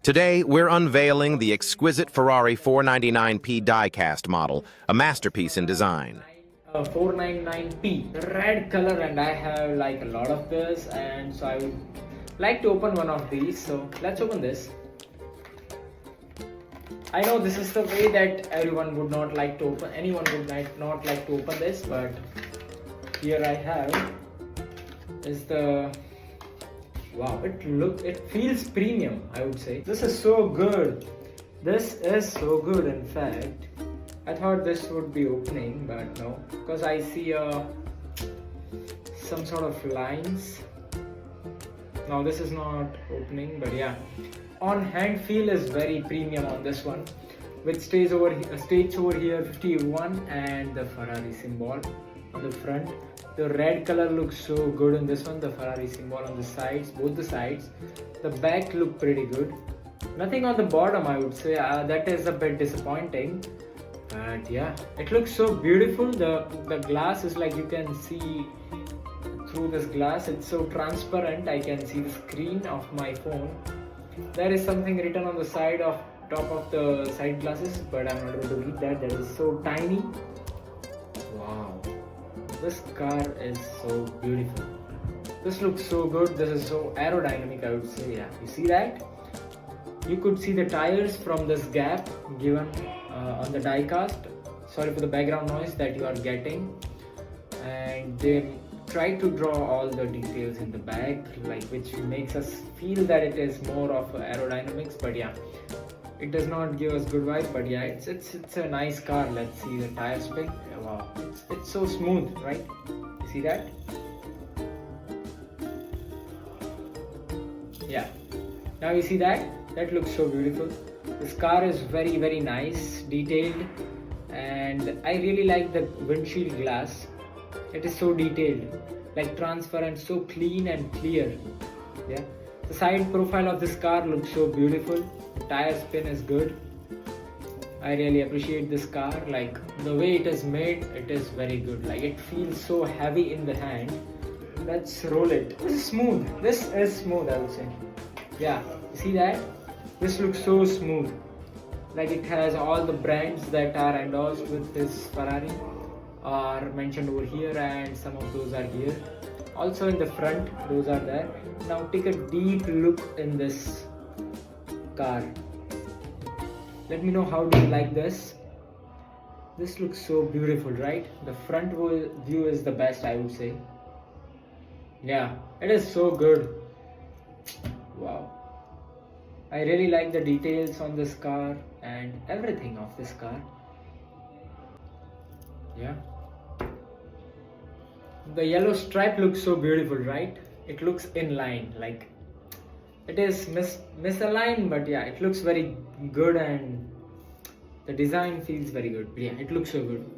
Today, we're unveiling the exquisite Ferrari 499P diecast model, a masterpiece in design. 499P, red color, and I have like a lot of this, and so I would like to open one of these. So let's open this. I know this is the way that everyone would not like to open, anyone would not like to open this, but here I have is the wow, it feels premium, I would say. This is so good. This is so good. In fact, I thought this would be opening, but no, because I see some sort of lines. Now this is not opening, but yeah, on hand feel is very premium on this one, which stays over here 51 and the Ferrari symbol on the front. The red color looks so good in this one, the Ferrari symbol on the sides, both the sides. The back look pretty good. Nothing on the bottom, I would say. That is a bit disappointing. But yeah, it looks so beautiful. The glass is like you can see through this glass. It's so transparent. I can see the screen of my phone. There is something written on the side of top of the side glasses, but I'm not able to read that. That is so tiny. Wow. This car is so beautiful. This looks so good. This is so aerodynamic, I would say. Yeah, you see that? You could see the tires from this gap given on the diecast. Sorry for the background noise that you are getting. And they try to draw all the details in the back, like which makes us feel that it is more of aerodynamics. But yeah, it does not give us good vibe. But yeah, it's a nice car. Let's see the tire spec. Wow, it's so smooth, right? You see that? Yeah. Now you see that? That looks so beautiful. This car is very, very nice, detailed, and I really like the windshield glass. It is so detailed, like transparent, so clean and clear. Yeah. The side profile of this car looks so beautiful. The tire spin is good. I really appreciate this car. Like the way it is made, it is very good. Like it feels so heavy in the hand. Let's roll it. This is smooth. This is smooth, I would say. Yeah, you see that? This looks so smooth. Like it has all the brands that are endorsed with this Ferrari are mentioned over here, and some of those are here. Also in the front, those are there. Now take a deep look in this car. Let me know how do you like this. This looks so beautiful, right? The front view is the best, I would say. Yeah, it is so good. Wow. I really like the details on this car and everything of this car. Yeah. The yellow stripe looks so beautiful, right? It looks in line, like it is misaligned, but yeah, it looks very good and the design feels very good. Yeah, it looks so good.